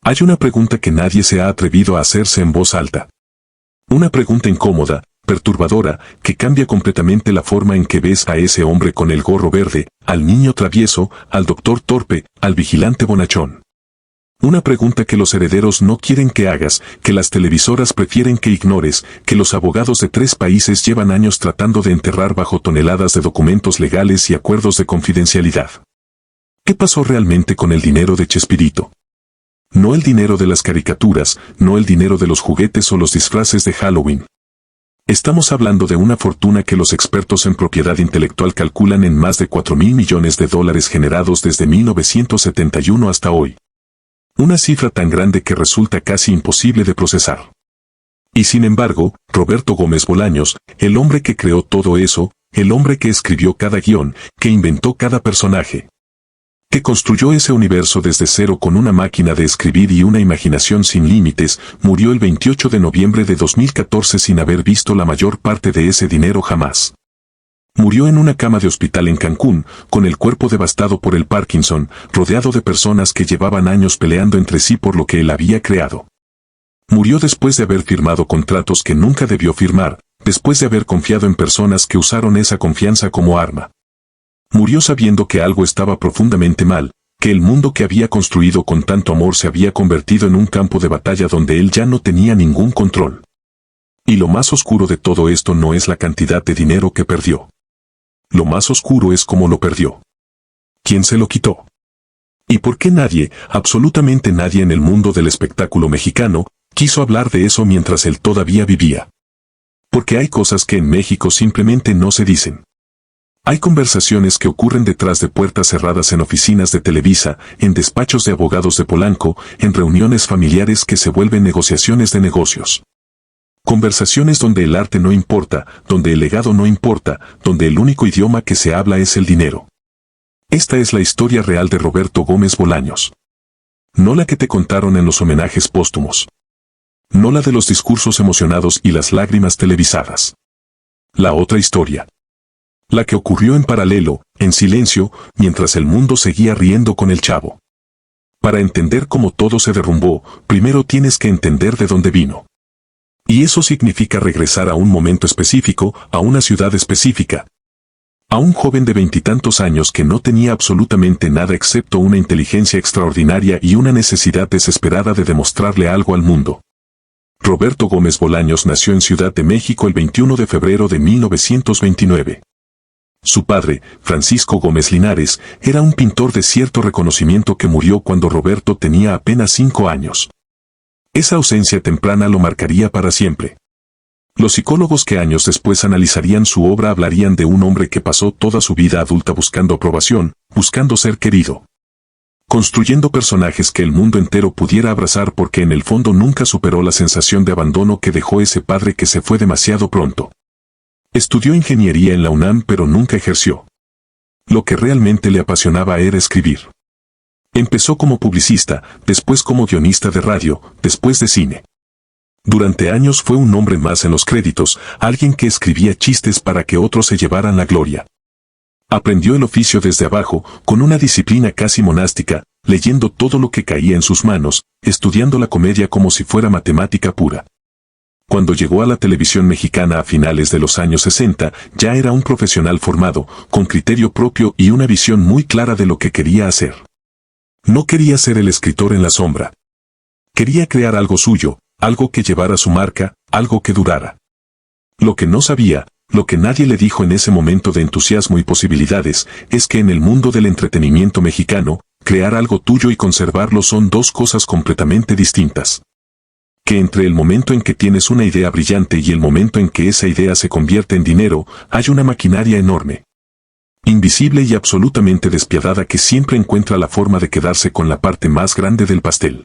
Hay una pregunta que nadie se ha atrevido a hacerse en voz alta. Una pregunta incómoda, perturbadora, que cambia completamente la forma en que ves a ese hombre con el gorro verde, al niño travieso, al doctor torpe, al vigilante bonachón. Una pregunta que los herederos no quieren que hagas, que las televisoras prefieren que ignores, que los abogados de 3 países llevan años tratando de enterrar bajo toneladas de documentos legales y acuerdos de confidencialidad. ¿Qué pasó realmente con el dinero de Chespirito? No el dinero de las caricaturas, no el dinero de los juguetes o los disfraces de Halloween. Estamos hablando de una fortuna que los expertos en propiedad intelectual calculan en más de $4.000 millones generados desde 1971 hasta hoy. Una cifra tan grande que resulta casi imposible de procesar. Y sin embargo, Roberto Gómez Bolaños, el hombre que creó todo eso, el hombre que escribió cada guión, que inventó cada personaje, que construyó ese universo desde cero con una máquina de escribir y una imaginación sin límites, murió el 28 de noviembre de 2014 sin haber visto la mayor parte de ese dinero jamás. Murió en una cama de hospital en Cancún, con el cuerpo devastado por el Parkinson, rodeado de personas que llevaban años peleando entre sí por lo que él había creado. Murió después de haber firmado contratos que nunca debió firmar, después de haber confiado en personas que usaron esa confianza como arma. Murió sabiendo que algo estaba profundamente mal, que el mundo que había construido con tanto amor se había convertido en un campo de batalla donde él ya no tenía ningún control. Y lo más oscuro de todo esto no es la cantidad de dinero que perdió. Lo más oscuro es cómo lo perdió. ¿Quién se lo quitó? ¿Y por qué nadie, absolutamente nadie en el mundo del espectáculo mexicano, quiso hablar de eso mientras él todavía vivía? Porque hay cosas que en México simplemente no se dicen. Hay conversaciones que ocurren detrás de puertas cerradas en oficinas de Televisa, en despachos de abogados de Polanco, en reuniones familiares que se vuelven negociaciones de negocios. Conversaciones donde el arte no importa, donde el legado no importa, donde el único idioma que se habla es el dinero. Esta es la historia real de Roberto Gómez Bolaños. No la que te contaron en los homenajes póstumos. No la de los discursos emocionados y las lágrimas televisadas. La otra historia. La que ocurrió en paralelo, en silencio, mientras el mundo seguía riendo con el Chavo. Para entender cómo todo se derrumbó, primero tienes que entender de dónde vino. Y eso significa regresar a un momento específico, a una ciudad específica. A un joven de 20 y tantos años que no tenía absolutamente nada excepto una inteligencia extraordinaria y una necesidad desesperada de demostrarle algo al mundo. Roberto Gómez Bolaños nació en Ciudad de México el 21 de febrero de 1929. Su padre, Francisco Gómez Linares, era un pintor de cierto reconocimiento que murió cuando Roberto tenía apenas 5 años. Esa ausencia temprana lo marcaría para siempre. Los psicólogos que años después analizarían su obra hablarían de un hombre que pasó toda su vida adulta buscando aprobación, buscando ser querido. Construyendo personajes que el mundo entero pudiera abrazar porque en el fondo nunca superó la sensación de abandono que dejó ese padre que se fue demasiado pronto. Estudió ingeniería en la UNAM pero nunca ejerció. Lo que realmente le apasionaba era escribir. Empezó como publicista, después como guionista de radio, después de cine. Durante años fue un nombre más en los créditos, alguien que escribía chistes para que otros se llevaran la gloria. Aprendió el oficio desde abajo, con una disciplina casi monástica, leyendo todo lo que caía en sus manos, estudiando la comedia como si fuera matemática pura. Cuando llegó a la televisión mexicana a finales de los años 60, ya era un profesional formado, con criterio propio y una visión muy clara de lo que quería hacer. No quería ser el escritor en la sombra. Quería crear algo suyo, algo que llevara su marca, algo que durara. Lo que no sabía, lo que nadie le dijo en ese momento de entusiasmo y posibilidades, es que en el mundo del entretenimiento mexicano, crear algo tuyo y conservarlo son dos cosas completamente distintas. Que entre el momento en que tienes una idea brillante y el momento en que esa idea se convierte en dinero, hay una maquinaria enorme. Invisible y absolutamente despiadada que siempre encuentra la forma de quedarse con la parte más grande del pastel.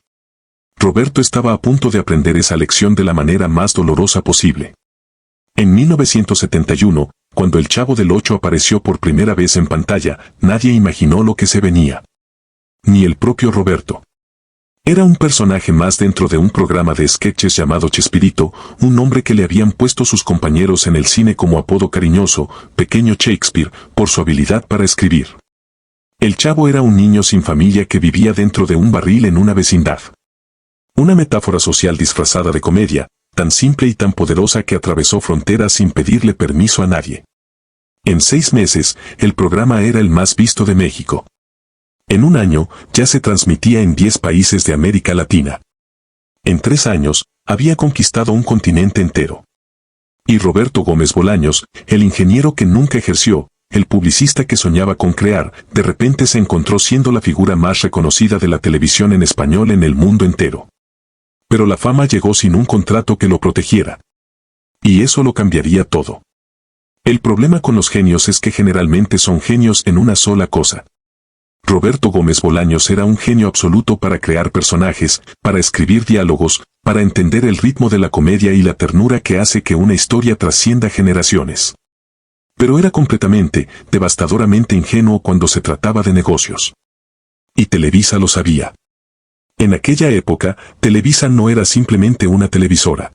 Roberto estaba a punto de aprender esa lección de la manera más dolorosa posible. En 1971, cuando el Chavo del Ocho apareció por primera vez en pantalla, nadie imaginó lo que se venía. Ni el propio Roberto. Era un personaje más dentro de un programa de sketches llamado Chespirito, un nombre que le habían puesto sus compañeros en el cine como apodo cariñoso, Pequeño Shakespeare, por su habilidad para escribir. El Chavo era un niño sin familia que vivía dentro de un barril en una vecindad. Una metáfora social disfrazada de comedia, tan simple y tan poderosa que atravesó fronteras sin pedirle permiso a nadie. En 6 meses, el programa era el más visto de México. En un año, ya se transmitía en 10 países de América Latina. En 3 años, había conquistado un continente entero. Y Roberto Gómez Bolaños, el ingeniero que nunca ejerció, el publicista que soñaba con crear, de repente se encontró siendo la figura más reconocida de la televisión en español en el mundo entero. Pero la fama llegó sin un contrato que lo protegiera. Y eso lo cambiaría todo. El problema con los genios es que generalmente son genios en una sola cosa. Roberto Gómez Bolaños era un genio absoluto para crear personajes, para escribir diálogos, para entender el ritmo de la comedia y la ternura que hace que una historia trascienda generaciones. Pero era completamente, devastadoramente ingenuo cuando se trataba de negocios. Y Televisa lo sabía. En aquella época, Televisa no era simplemente una televisora.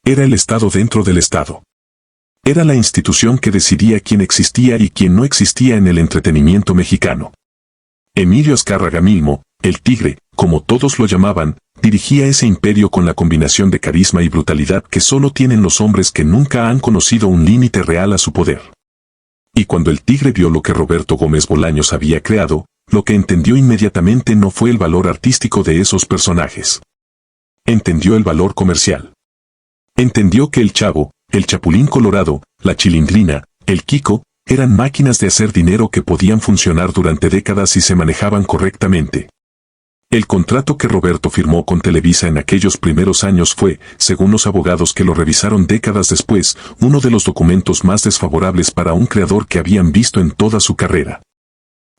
Era el Estado dentro del Estado. Era la institución que decidía quién existía y quién no existía en el entretenimiento mexicano. Emilio Azcárraga Milmo, el Tigre, como todos lo llamaban, dirigía ese imperio con la combinación de carisma y brutalidad que solo tienen los hombres que nunca han conocido un límite real a su poder. Y cuando el Tigre vio lo que Roberto Gómez Bolaños había creado, lo que entendió inmediatamente no fue el valor artístico de esos personajes. Entendió el valor comercial. Entendió que el Chavo, el Chapulín Colorado, la Chilindrina, el Kiko, eran máquinas de hacer dinero que podían funcionar durante décadas si se manejaban correctamente. El contrato que Roberto firmó con Televisa en aquellos primeros años fue, según los abogados que lo revisaron décadas después, uno de los documentos más desfavorables para un creador que habían visto en toda su carrera.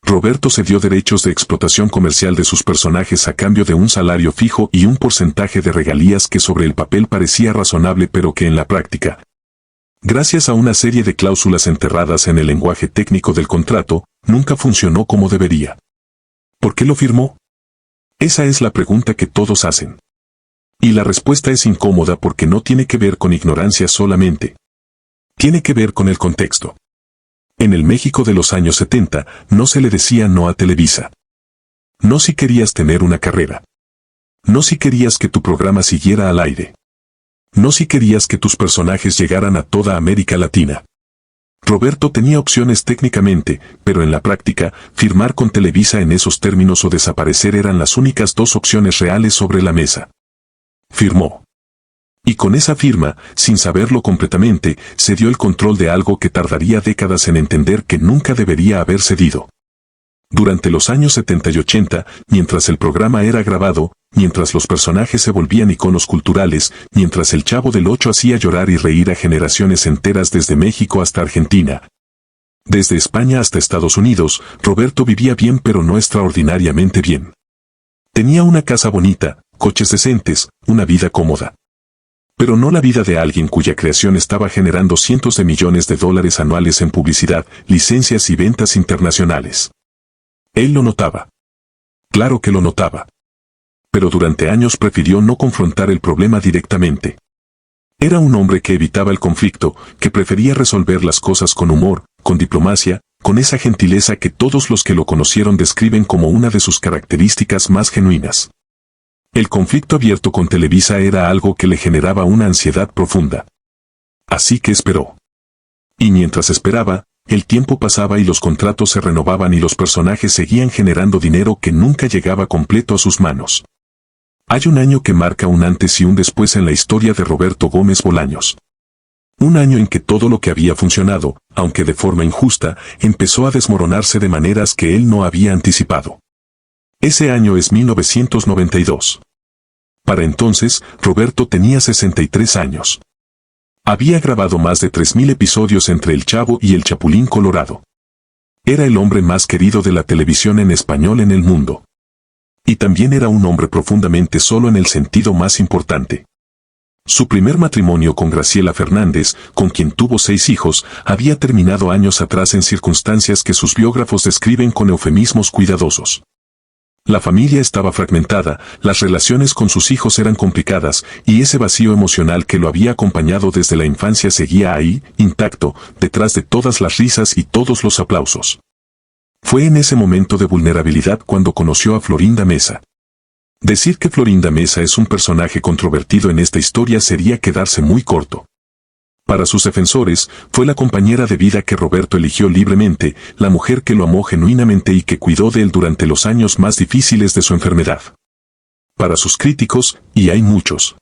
Roberto cedió derechos de explotación comercial de sus personajes a cambio de un salario fijo y un porcentaje de regalías que sobre el papel parecía razonable pero que en la práctica, gracias a una serie de cláusulas enterradas en el lenguaje técnico del contrato, nunca funcionó como debería. ¿Por qué lo firmó? Esa es la pregunta que todos hacen. Y la respuesta es incómoda porque no tiene que ver con ignorancia solamente. Tiene que ver con el contexto. En el México de los años 70, no se le decía no a Televisa. No si querías tener una carrera. No si querías que tu programa siguiera al aire. No si querías que tus personajes llegaran a toda América Latina. Roberto tenía opciones técnicamente, pero en la práctica, firmar con Televisa en esos términos o desaparecer eran las únicas 2 opciones reales sobre la mesa. Firmó. Y con esa firma, sin saberlo completamente, se dio el control de algo que tardaría décadas en entender que nunca debería haber cedido. Durante los años 70 y 80, mientras el programa era grabado, mientras los personajes se volvían iconos culturales, mientras el Chavo del Ocho hacía llorar y reír a generaciones enteras desde México hasta Argentina, desde España hasta Estados Unidos, Roberto vivía bien pero no extraordinariamente bien. Tenía una casa bonita, coches decentes, una vida cómoda. Pero no la vida de alguien cuya creación estaba generando cientos de millones de dólares anuales en publicidad, licencias y ventas internacionales. Él lo notaba. Claro que lo notaba. Pero durante años prefirió no confrontar el problema directamente. Era un hombre que evitaba el conflicto, que prefería resolver las cosas con humor, con diplomacia, con esa gentileza que todos los que lo conocieron describen como una de sus características más genuinas. El conflicto abierto con Televisa era algo que le generaba una ansiedad profunda. Así que esperó. Y mientras esperaba, el tiempo pasaba y los contratos se renovaban y los personajes seguían generando dinero que nunca llegaba completo a sus manos. Hay un año que marca un antes y un después en la historia de Roberto Gómez Bolaños. Un año en que todo lo que había funcionado, aunque de forma injusta, empezó a desmoronarse de maneras que él no había anticipado. Ese año es 1992. Para entonces, Roberto tenía 63 años. Había grabado más de 3.000 episodios entre El Chavo y El Chapulín Colorado. Era el hombre más querido de la televisión en español en el mundo. Y también era un hombre profundamente solo en el sentido más importante. Su primer matrimonio con Graciela Fernández, con quien tuvo 6 hijos, había terminado años atrás en circunstancias que sus biógrafos describen con eufemismos cuidadosos. La familia estaba fragmentada, las relaciones con sus hijos eran complicadas, y ese vacío emocional que lo había acompañado desde la infancia seguía ahí, intacto, detrás de todas las risas y todos los aplausos. Fue en ese momento de vulnerabilidad cuando conoció a Florinda Mesa. Decir que Florinda Mesa es un personaje controvertido en esta historia sería quedarse muy corto. Para sus defensores, fue la compañera de vida que Roberto eligió libremente, la mujer que lo amó genuinamente y que cuidó de él durante los años más difíciles de su enfermedad. Para sus críticos, y hay muchos,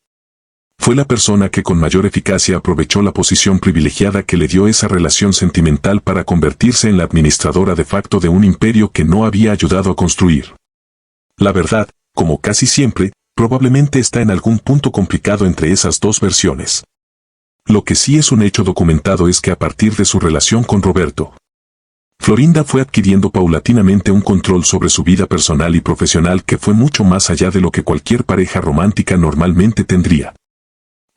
fue la persona que con mayor eficacia aprovechó la posición privilegiada que le dio esa relación sentimental para convertirse en la administradora de facto de un imperio que no había ayudado a construir. La verdad, como casi siempre, probablemente está en algún punto complicado entre esas dos versiones. Lo que sí es un hecho documentado es que a partir de su relación con Roberto, Florinda fue adquiriendo paulatinamente un control sobre su vida personal y profesional que fue mucho más allá de lo que cualquier pareja romántica normalmente tendría.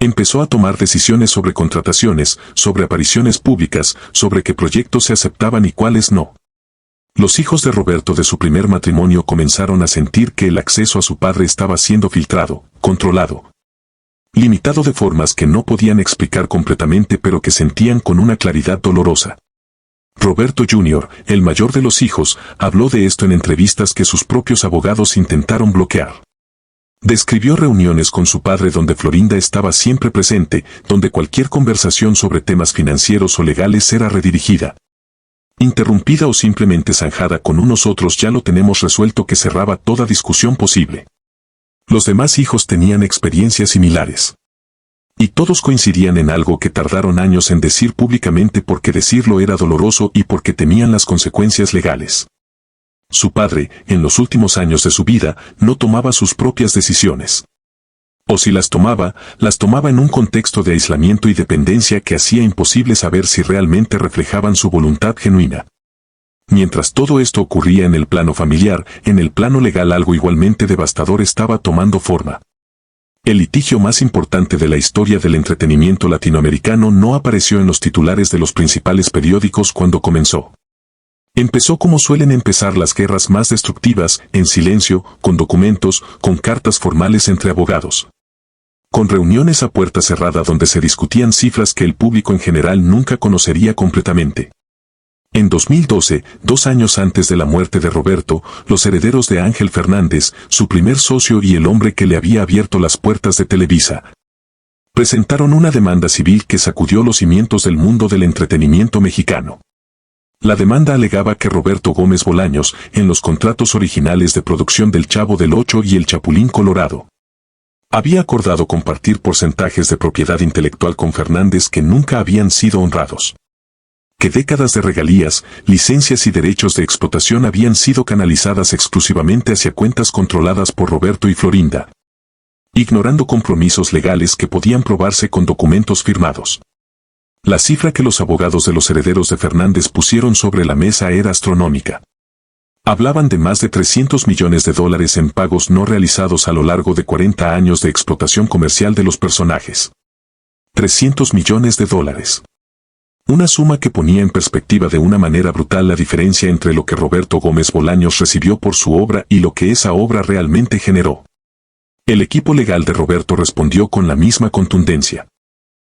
Empezó a tomar decisiones sobre contrataciones, sobre apariciones públicas, sobre qué proyectos se aceptaban y cuáles no. Los hijos de Roberto de su primer matrimonio comenzaron a sentir que el acceso a su padre estaba siendo filtrado, controlado, limitado de formas que no podían explicar completamente pero que sentían con una claridad dolorosa. Roberto Jr., el mayor de los hijos, habló de esto en entrevistas que sus propios abogados intentaron bloquear. Describió reuniones con su padre donde Florinda estaba siempre presente, donde cualquier conversación sobre temas financieros o legales era redirigida, interrumpida o simplemente zanjada con un "nosotros ya lo tenemos resuelto" que cerraba toda discusión posible. Los demás hijos tenían experiencias similares. Y todos coincidían en algo que tardaron años en decir públicamente porque decirlo era doloroso y porque temían las consecuencias legales. Su padre, en los últimos años de su vida, no tomaba sus propias decisiones. O si las tomaba en un contexto de aislamiento y dependencia que hacía imposible saber si realmente reflejaban su voluntad genuina. Mientras todo esto ocurría en el plano familiar, en el plano legal algo igualmente devastador estaba tomando forma. El litigio más importante de la historia del entretenimiento latinoamericano no apareció en los titulares de los principales periódicos cuando comenzó. Empezó como suelen empezar las guerras más destructivas, en silencio, con documentos, con cartas formales entre abogados, con reuniones a puerta cerrada donde se discutían cifras que el público en general nunca conocería completamente. En 2012, 2 años antes de la muerte de Roberto, los herederos de Ángel Fernández, su primer socio y el hombre que le había abierto las puertas de Televisa, presentaron una demanda civil que sacudió los cimientos del mundo del entretenimiento mexicano. La demanda alegaba que Roberto Gómez Bolaños, en los contratos originales de producción del Chavo del Ocho y el Chapulín Colorado, había acordado compartir porcentajes de propiedad intelectual con Fernández que nunca habían sido honrados. Que décadas de regalías, licencias y derechos de explotación habían sido canalizadas exclusivamente hacia cuentas controladas por Roberto y Florinda, ignorando compromisos legales que podían probarse con documentos firmados. La cifra que los abogados de los herederos de Fernández pusieron sobre la mesa era astronómica. Hablaban de más de $300 millones en pagos no realizados a lo largo de 40 años de explotación comercial de los personajes. $300 millones. Una suma que ponía en perspectiva de una manera brutal la diferencia entre lo que Roberto Gómez Bolaños recibió por su obra y lo que esa obra realmente generó. El equipo legal de Roberto respondió con la misma contundencia.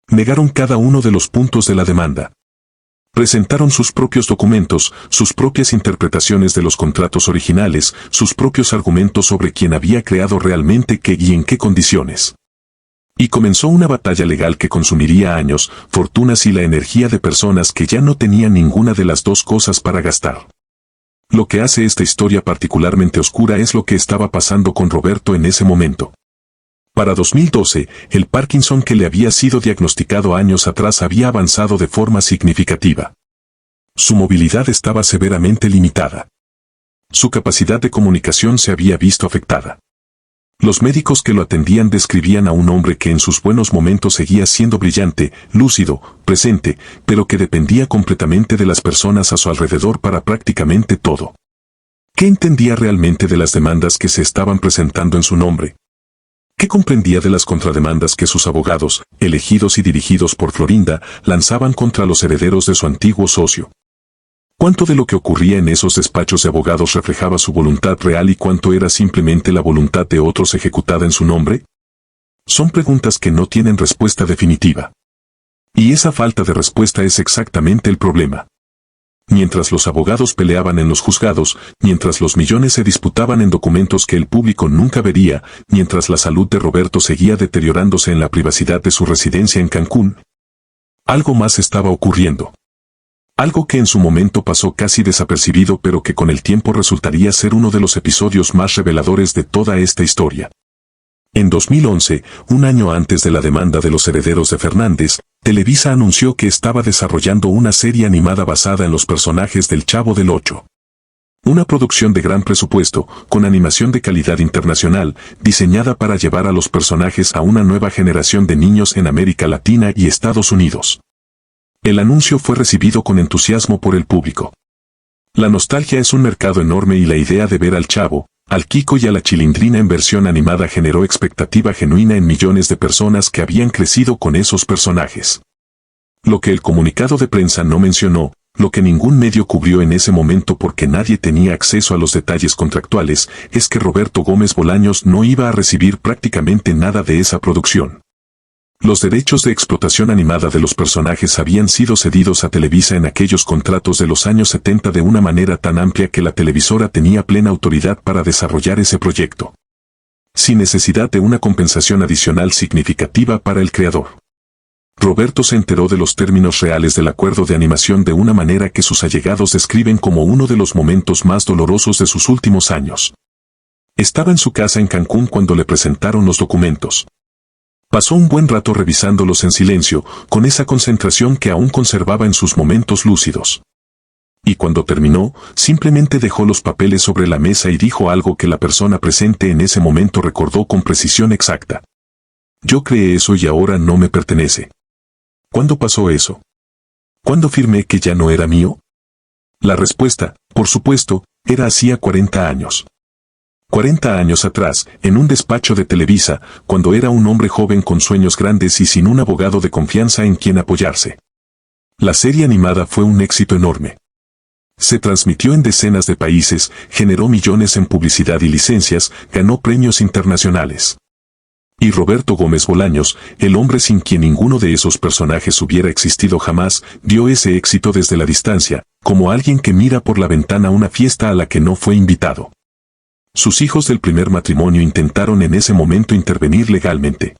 Negaron cada uno de los puntos de la demanda. Presentaron sus propios documentos, sus propias interpretaciones de los contratos originales, sus propios argumentos sobre quién había creado realmente qué y en qué condiciones. Y comenzó una batalla legal que consumiría años, fortunas y la energía de personas que ya no tenían ninguna de las dos cosas para gastar. Lo que hace esta historia particularmente oscura es lo que estaba pasando con Roberto en ese momento. Para 2012, el Parkinson que le había sido diagnosticado años atrás había avanzado de forma significativa. Su movilidad estaba severamente limitada. Su capacidad de comunicación se había visto afectada. Los médicos que lo atendían describían a un hombre que en sus buenos momentos seguía siendo brillante, lúcido, presente, pero que dependía completamente de las personas a su alrededor para prácticamente todo. ¿Qué entendía realmente de las demandas que se estaban presentando en su nombre? ¿Qué comprendía de las contrademandas que sus abogados, elegidos y dirigidos por Florinda, lanzaban contra los herederos de su antiguo socio? ¿Cuánto de lo que ocurría en esos despachos de abogados reflejaba su voluntad real y cuánto era simplemente la voluntad de otros ejecutada en su nombre? Son preguntas que no tienen respuesta definitiva. Y esa falta de respuesta es exactamente el problema. mientras los abogados peleaban en los juzgados, mientras los millones se disputaban en documentos que el público nunca vería, mientras la salud de Roberto seguía deteriorándose en la privacidad de su residencia en Cancún, algo más estaba ocurriendo. Algo que en su momento pasó casi desapercibido pero que con el tiempo resultaría ser uno de los episodios más reveladores de toda esta historia. En 2011, un año antes de la demanda de los herederos de Fernández, Televisa anunció que estaba desarrollando una serie animada basada en los personajes del Chavo del Ocho. Una producción de gran presupuesto, con animación de calidad internacional, diseñada para llevar a los personajes a una nueva generación de niños en América Latina y Estados Unidos. El anuncio fue recibido con entusiasmo por el público. La nostalgia es un mercado enorme y la idea de ver al Chavo, al Kiko y a la Chilindrina en versión animada generó expectativa genuina en millones de personas que habían crecido con esos personajes. Lo que el comunicado de prensa no mencionó, lo que ningún medio cubrió en ese momento porque nadie tenía acceso a los detalles contractuales, es que Roberto Gómez Bolaños no iba a recibir prácticamente nada de esa producción. Los derechos de explotación animada de los personajes habían sido cedidos a Televisa en aquellos contratos de los años 70 de una manera tan amplia que la televisora tenía plena autoridad para desarrollar ese proyecto, sin necesidad de una compensación adicional significativa para el creador. Roberto se enteró de los términos reales del acuerdo de animación de una manera que sus allegados describen como uno de los momentos más dolorosos de sus últimos años. Estaba en su casa en Cancún cuando le presentaron los documentos. Pasó un buen rato revisándolos en silencio, con esa concentración que aún conservaba en sus momentos lúcidos. Y cuando terminó, simplemente dejó los papeles sobre la mesa y dijo algo que la persona presente en ese momento recordó con precisión exacta. Yo creé eso y ahora no me pertenece. ¿Cuándo pasó eso? ¿Cuándo firmé que ya no era mío? La respuesta, por supuesto, era hacía 40 años. 40 años atrás, en un despacho de Televisa, cuando era un hombre joven con sueños grandes y sin un abogado de confianza en quien apoyarse. La serie animada fue un éxito enorme. Se transmitió en decenas de países, generó millones en publicidad y licencias, ganó premios internacionales. Y Roberto Gómez Bolaños, el hombre sin quien ninguno de esos personajes hubiera existido jamás, vio ese éxito desde la distancia, como alguien que mira por la ventana una fiesta a la que no fue invitado. Sus hijos del primer matrimonio intentaron en ese momento intervenir legalmente.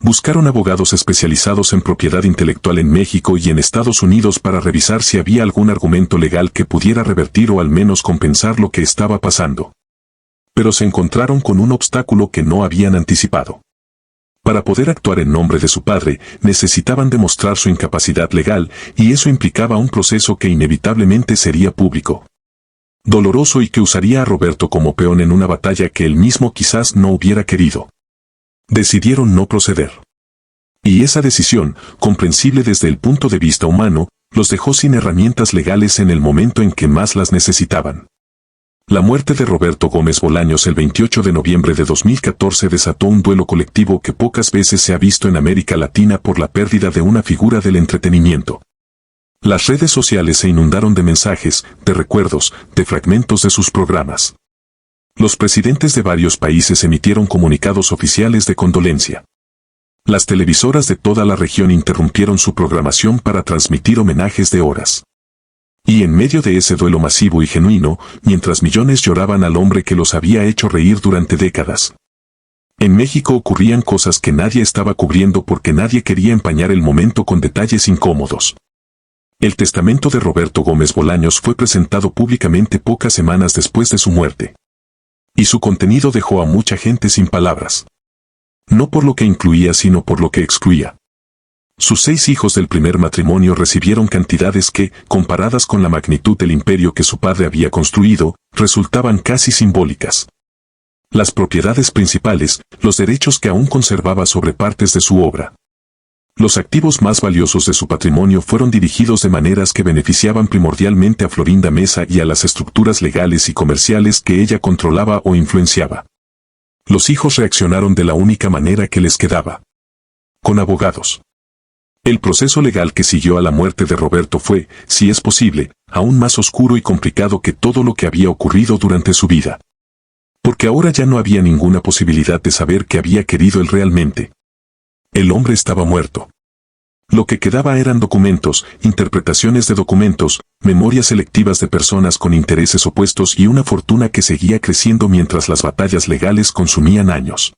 Buscaron abogados especializados en propiedad intelectual en México y en Estados Unidos para revisar si había algún argumento legal que pudiera revertir o al menos compensar lo que estaba pasando. Pero se encontraron con un obstáculo que no habían anticipado. Para poder actuar en nombre de su padre, necesitaban demostrar su incapacidad legal, y eso implicaba un proceso que inevitablemente sería público. Doloroso y que usaría a Roberto como peón en una batalla que él mismo quizás no hubiera querido. Decidieron no proceder. Y esa decisión, comprensible desde el punto de vista humano, los dejó sin herramientas legales en el momento en que más las necesitaban. La muerte de Roberto Gómez Bolaños el 28 de noviembre de 2014 desató un duelo colectivo que pocas veces se ha visto en América Latina por la pérdida de una figura del entretenimiento. Las redes sociales se inundaron de mensajes, de recuerdos, de fragmentos de sus programas. Los presidentes de varios países emitieron comunicados oficiales de condolencia. Las televisoras de toda la región interrumpieron su programación para transmitir homenajes de horas. Y en medio de ese duelo masivo y genuino, mientras millones lloraban al hombre que los había hecho reír durante décadas. En México ocurrían cosas que nadie estaba cubriendo porque nadie quería empañar el momento con detalles incómodos. El testamento de Roberto Gómez Bolaños fue presentado públicamente pocas semanas después de su muerte. Y su contenido dejó a mucha gente sin palabras. No por lo que incluía sino por lo que excluía. Sus 6 hijos del primer matrimonio recibieron cantidades que, comparadas con la magnitud del imperio que su padre había construido, resultaban casi simbólicas. Las propiedades principales, los derechos que aún conservaba sobre partes de su obra. Los activos más valiosos de su patrimonio fueron dirigidos de maneras que beneficiaban primordialmente a Florinda Mesa y a las estructuras legales y comerciales que ella controlaba o influenciaba. Los hijos reaccionaron de la única manera que les quedaba. Con abogados. El proceso legal que siguió a la muerte de Roberto fue, si es posible, aún más oscuro y complicado que todo lo que había ocurrido durante su vida. Porque ahora ya no había ninguna posibilidad de saber qué había querido él realmente. El hombre estaba muerto. Lo que quedaba eran documentos, interpretaciones de documentos, memorias selectivas de personas con intereses opuestos y una fortuna que seguía creciendo mientras las batallas legales consumían años.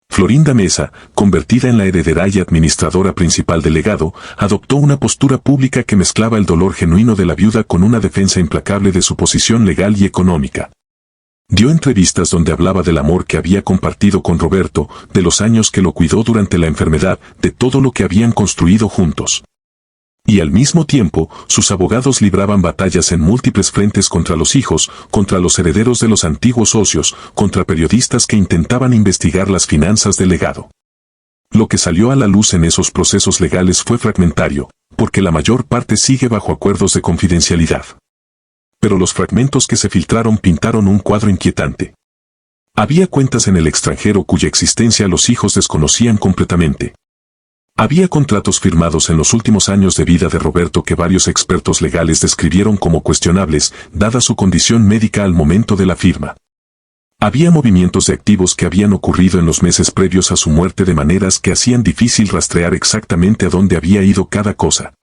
Florinda Mesa, convertida en la heredera y administradora principal del legado, adoptó una postura pública que mezclaba el dolor genuino de la viuda con una defensa implacable de su posición legal y económica. Dio entrevistas donde hablaba del amor que había compartido con Roberto, de los años que lo cuidó durante la enfermedad, de todo lo que habían construido juntos. Y al mismo tiempo, sus abogados libraban batallas en múltiples frentes contra los hijos, contra los herederos de los antiguos socios, contra periodistas que intentaban investigar las finanzas del legado. Lo que salió a la luz en esos procesos legales fue fragmentario, porque la mayor parte sigue bajo acuerdos de confidencialidad. Pero los fragmentos que se filtraron pintaron un cuadro inquietante. Había cuentas en el extranjero cuya existencia los hijos desconocían completamente. Había contratos firmados en los últimos años de vida de Roberto que varios expertos legales describieron como cuestionables, dada su condición médica al momento de la firma. Había movimientos de activos que habían ocurrido en los meses previos a su muerte de maneras que hacían difícil rastrear exactamente a dónde había ido cada cosa.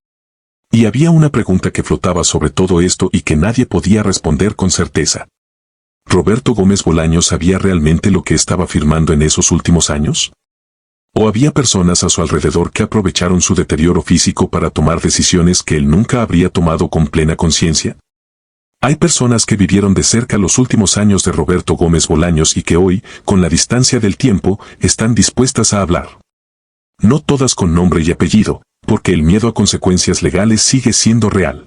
Y había una pregunta que flotaba sobre todo esto y que nadie podía responder con certeza. ¿Roberto Gómez Bolaños sabía realmente lo que estaba firmando en esos últimos años? ¿O había personas a su alrededor que aprovecharon su deterioro físico para tomar decisiones que él nunca habría tomado con plena conciencia? Hay personas que vivieron de cerca los últimos años de Roberto Gómez Bolaños y que hoy, con la distancia del tiempo, están dispuestas a hablar. No todas con nombre y apellido, porque el miedo a consecuencias legales sigue siendo real.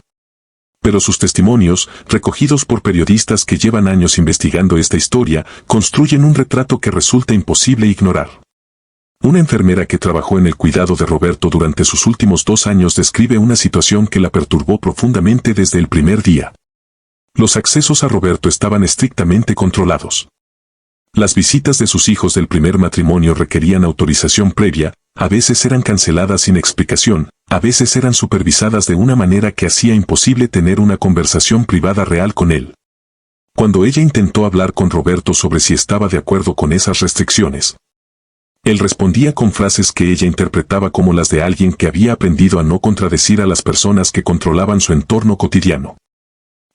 Pero sus testimonios, recogidos por periodistas que llevan años investigando esta historia, construyen un retrato que resulta imposible ignorar. Una enfermera que trabajó en el cuidado de Roberto durante sus últimos 2 años describe una situación que la perturbó profundamente desde el primer día. Los accesos a Roberto estaban estrictamente controlados. Las visitas de sus hijos del primer matrimonio requerían autorización previa, a veces eran canceladas sin explicación, a veces eran supervisadas de una manera que hacía imposible tener una conversación privada real con él. Cuando ella intentó hablar con Roberto sobre si estaba de acuerdo con esas restricciones, él respondía con frases que ella interpretaba como las de alguien que había aprendido a no contradecir a las personas que controlaban su entorno cotidiano.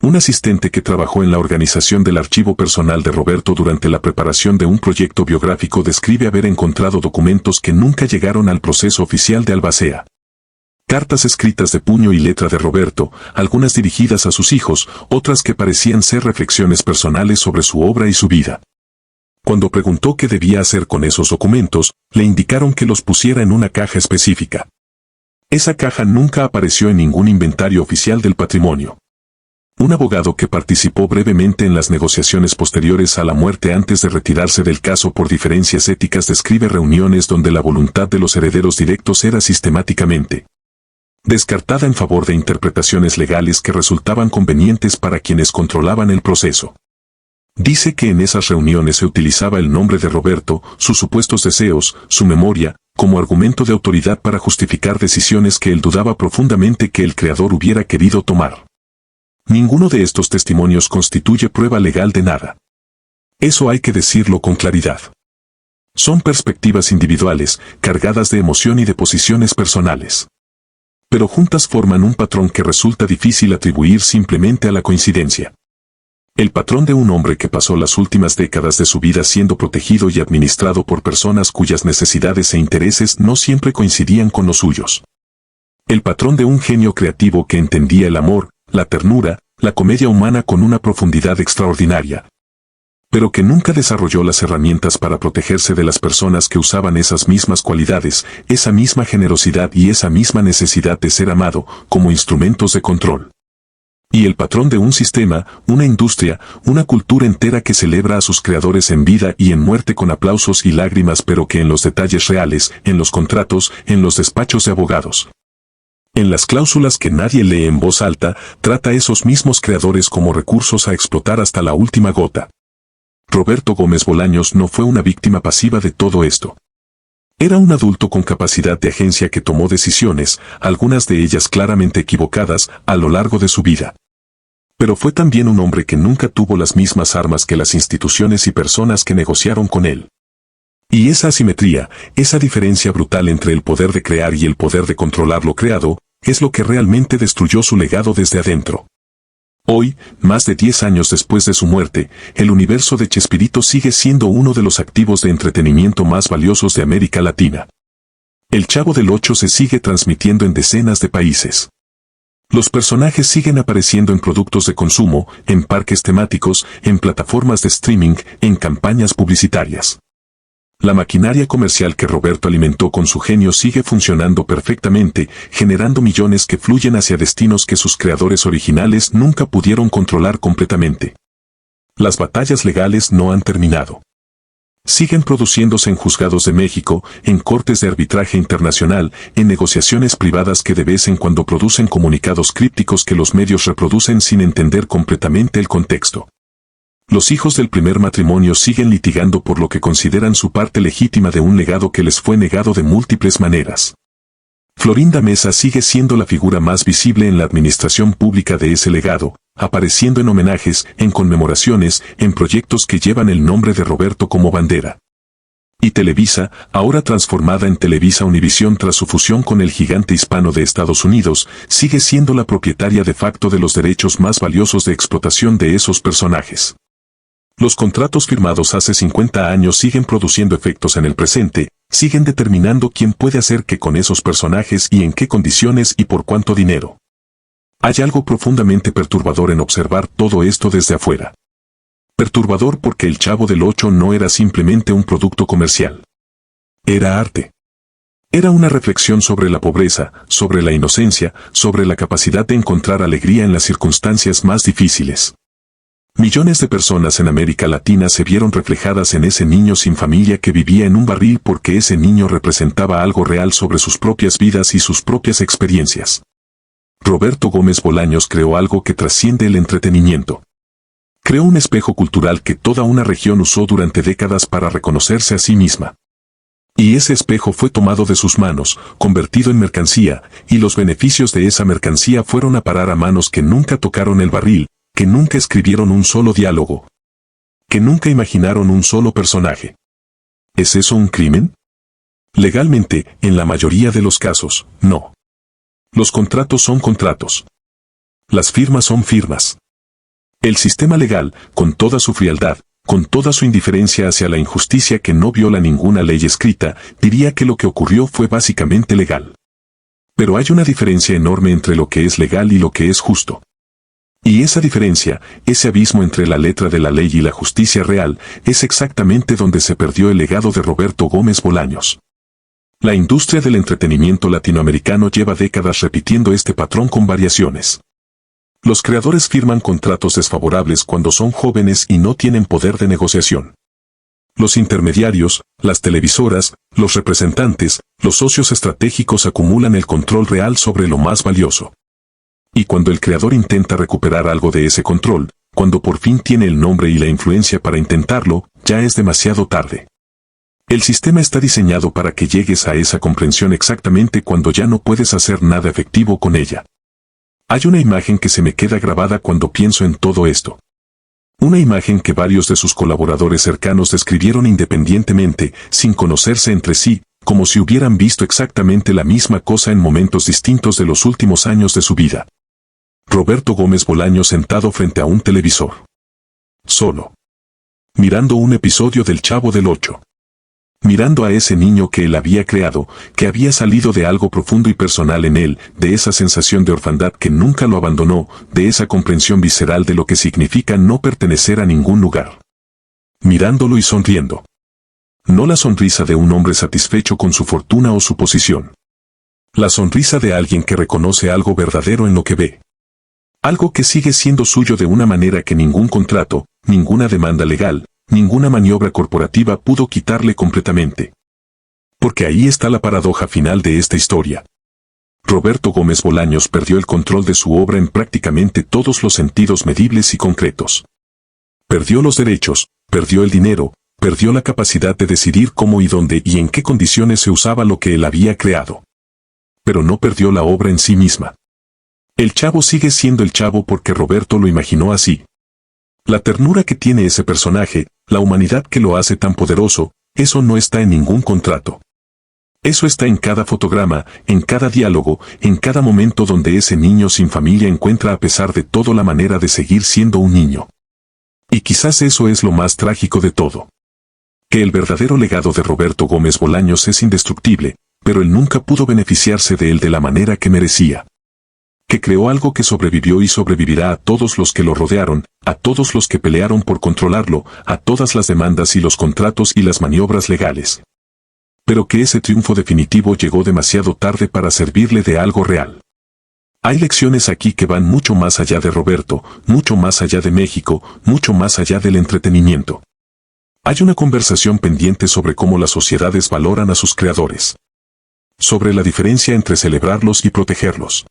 Un asistente que trabajó en la organización del archivo personal de Roberto durante la preparación de un proyecto biográfico describe haber encontrado documentos que nunca llegaron al proceso oficial de Albacea. Cartas escritas de puño y letra de Roberto, algunas dirigidas a sus hijos, otras que parecían ser reflexiones personales sobre su obra y su vida. Cuando preguntó qué debía hacer con esos documentos, le indicaron que los pusiera en una caja específica. Esa caja nunca apareció en ningún inventario oficial del patrimonio. Un abogado que participó brevemente en las negociaciones posteriores a la muerte antes de retirarse del caso por diferencias éticas describe reuniones donde la voluntad de los herederos directos era sistemáticamente descartada en favor de interpretaciones legales que resultaban convenientes para quienes controlaban el proceso. Dice que en esas reuniones se utilizaba el nombre de Roberto, sus supuestos deseos, su memoria, como argumento de autoridad para justificar decisiones que él dudaba profundamente que el creador hubiera querido tomar. Ninguno de estos testimonios constituye prueba legal de nada. Eso hay que decirlo con claridad. Son perspectivas individuales, cargadas de emoción y de posiciones personales. Pero juntas forman un patrón que resulta difícil atribuir simplemente a la coincidencia. El patrón de un hombre que pasó las últimas décadas de su vida siendo protegido y administrado por personas cuyas necesidades e intereses no siempre coincidían con los suyos. El patrón de un genio creativo que entendía el amor, la ternura, la comedia humana con una profundidad extraordinaria, pero que nunca desarrolló las herramientas para protegerse de las personas que usaban esas mismas cualidades, esa misma generosidad y esa misma necesidad de ser amado, como instrumentos de control. Y el patrón de un sistema, una industria, una cultura entera que celebra a sus creadores en vida y en muerte con aplausos y lágrimas, pero que en los detalles reales, en los contratos, en los despachos de abogados, en las cláusulas que nadie lee en voz alta, trata a esos mismos creadores como recursos a explotar hasta la última gota. Roberto Gómez Bolaños no fue una víctima pasiva de todo esto. Era un adulto con capacidad de agencia que tomó decisiones, algunas de ellas claramente equivocadas, a lo largo de su vida. Pero fue también un hombre que nunca tuvo las mismas armas que las instituciones y personas que negociaron con él. Y esa asimetría, esa diferencia brutal entre el poder de crear y el poder de controlar lo creado, es lo que realmente destruyó su legado desde adentro. Hoy, más de 10 años después de su muerte, el universo de Chespirito sigue siendo uno de los activos de entretenimiento más valiosos de América Latina. El Chavo del Ocho se sigue transmitiendo en decenas de países. Los personajes siguen apareciendo en productos de consumo, en parques temáticos, en plataformas de streaming, en campañas publicitarias. La maquinaria comercial que Roberto alimentó con su genio sigue funcionando perfectamente, generando millones que fluyen hacia destinos que sus creadores originales nunca pudieron controlar completamente. Las batallas legales no han terminado. Siguen produciéndose en juzgados de México, en cortes de arbitraje internacional, en negociaciones privadas que de vez en cuando producen comunicados crípticos que los medios reproducen sin entender completamente el contexto. Los hijos del primer matrimonio siguen litigando por lo que consideran su parte legítima de un legado que les fue negado de múltiples maneras. Florinda Mesa sigue siendo la figura más visible en la administración pública de ese legado, apareciendo en homenajes, en conmemoraciones, en proyectos que llevan el nombre de Roberto como bandera. Y Televisa, ahora transformada en Televisa Univisión tras su fusión con el gigante hispano de Estados Unidos, sigue siendo la propietaria de facto de los derechos más valiosos de explotación de esos personajes. Los contratos firmados hace 50 años siguen produciendo efectos en el presente, siguen determinando quién puede hacer qué con esos personajes y en qué condiciones y por cuánto dinero. Hay algo profundamente perturbador en observar todo esto desde afuera. Perturbador porque el Chavo del Ocho no era simplemente un producto comercial. Era arte. Era una reflexión sobre la pobreza, sobre la inocencia, sobre la capacidad de encontrar alegría en las circunstancias más difíciles. Millones de personas en América Latina se vieron reflejadas en ese niño sin familia que vivía en un barril porque ese niño representaba algo real sobre sus propias vidas y sus propias experiencias. Roberto Gómez Bolaños creó algo que trasciende el entretenimiento. Creó un espejo cultural que toda una región usó durante décadas para reconocerse a sí misma. Y ese espejo fue tomado de sus manos, convertido en mercancía, y los beneficios de esa mercancía fueron a parar a manos que nunca tocaron el barril, que nunca escribieron un solo diálogo, que nunca imaginaron un solo personaje. ¿Es eso un crimen? Legalmente, en la mayoría de los casos, no. Los contratos son contratos. Las firmas son firmas. El sistema legal, con toda su frialdad, con toda su indiferencia hacia la injusticia que no viola ninguna ley escrita, diría que lo que ocurrió fue básicamente legal. Pero hay una diferencia enorme entre lo que es legal y lo que es justo. Y esa diferencia, ese abismo entre la letra de la ley y la justicia real, es exactamente donde se perdió el legado de Roberto Gómez Bolaños. La industria del entretenimiento latinoamericano lleva décadas repitiendo este patrón con variaciones. Los creadores firman contratos desfavorables cuando son jóvenes y no tienen poder de negociación. Los intermediarios, las televisoras, los representantes, los socios estratégicos acumulan el control real sobre lo más valioso. Y cuando el creador intenta recuperar algo de ese control, cuando por fin tiene el nombre y la influencia para intentarlo, ya es demasiado tarde. El sistema está diseñado para que llegues a esa comprensión exactamente cuando ya no puedes hacer nada efectivo con ella. Hay una imagen que se me queda grabada cuando pienso en todo esto. Una imagen que varios de sus colaboradores cercanos describieron independientemente, sin conocerse entre sí, como si hubieran visto exactamente la misma cosa en momentos distintos de los últimos años de su vida. Roberto Gómez Bolaños sentado frente a un televisor. Solo. Mirando un episodio del Chavo del Ocho. Mirando a ese niño que él había creado, que había salido de algo profundo y personal en él, de esa sensación de orfandad que nunca lo abandonó, de esa comprensión visceral de lo que significa no pertenecer a ningún lugar. Mirándolo y sonriendo. No la sonrisa de un hombre satisfecho con su fortuna o su posición. La sonrisa de alguien que reconoce algo verdadero en lo que ve. Algo que sigue siendo suyo de una manera que ningún contrato, ninguna demanda legal, ninguna maniobra corporativa pudo quitarle completamente. Porque ahí está la paradoja final de esta historia. Roberto Gómez Bolaños perdió el control de su obra en prácticamente todos los sentidos medibles y concretos. Perdió los derechos, perdió el dinero, perdió la capacidad de decidir cómo y dónde y en qué condiciones se usaba lo que él había creado. Pero no perdió la obra en sí misma. El Chavo sigue siendo el Chavo porque Roberto lo imaginó así. La ternura que tiene ese personaje, la humanidad que lo hace tan poderoso, Eso no está en ningún contrato. Eso está en cada fotograma, en cada diálogo, en cada momento donde ese niño sin familia encuentra a pesar de todo la manera de seguir siendo un niño. Y quizás eso es lo más trágico de todo. Que el verdadero legado de Roberto Gómez Bolaños es indestructible, pero él nunca pudo beneficiarse de él de la manera que merecía. Que creó algo que sobrevivió y sobrevivirá a todos los que lo rodearon, a todos los que pelearon por controlarlo, a todas las demandas y los contratos y las maniobras legales. Pero que ese triunfo definitivo llegó demasiado tarde para servirle de algo real. Hay lecciones aquí que van mucho más allá de Roberto, mucho más allá de México, mucho más allá del entretenimiento. Hay una conversación pendiente sobre cómo las sociedades valoran a sus creadores. Sobre la diferencia entre celebrarlos y protegerlos.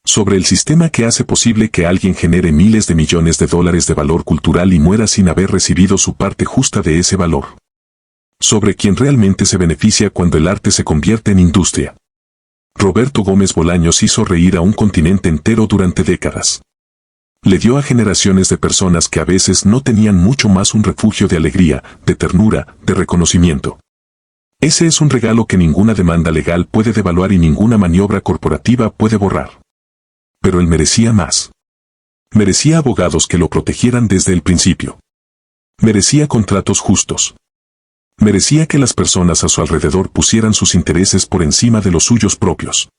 Sobre el sistema que hace posible que alguien genere miles de millones de dólares de valor cultural y muera sin haber recibido su parte justa de ese valor. Sobre quién realmente se beneficia cuando el arte se convierte en industria. Roberto Gómez Bolaños hizo reír a un continente entero durante décadas. Le dio a generaciones de personas que a veces no tenían mucho más un refugio de alegría, de ternura, de reconocimiento. Ese es un regalo que ninguna demanda legal puede devaluar y ninguna maniobra corporativa puede borrar. Pero él merecía más. Merecía abogados que lo protegieran desde el principio. Merecía contratos justos. Merecía que las personas a su alrededor pusieran sus intereses por encima de los suyos propios.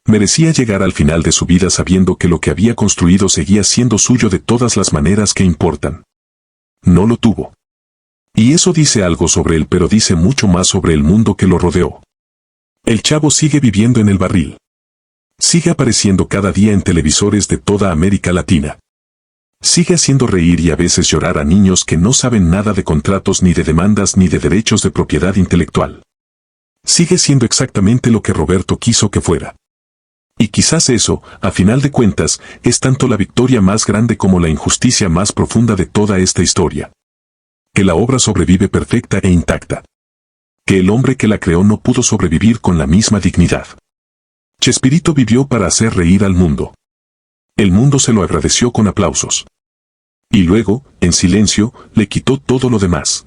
Merecía llegar al final de su vida sabiendo que lo que había construido seguía siendo suyo de todas las maneras que importan. No lo tuvo. Y eso dice algo sobre él, pero dice mucho más sobre el mundo que lo rodeó. El chavo sigue viviendo en el barril. Sigue apareciendo cada día en televisores de toda América Latina. Sigue haciendo reír y a veces llorar a niños que no saben nada de contratos ni de demandas ni de derechos de propiedad intelectual. Sigue siendo exactamente lo que Roberto quiso que fuera. Y quizás eso, a final de cuentas, es tanto la victoria más grande como la injusticia más profunda de toda esta historia. Que la obra sobrevive perfecta e intacta. Que el hombre que la creó no pudo sobrevivir con la misma dignidad. Chespirito vivió para hacer reír al mundo. El mundo se lo agradeció con aplausos. Y luego, en silencio, le quitó todo lo demás.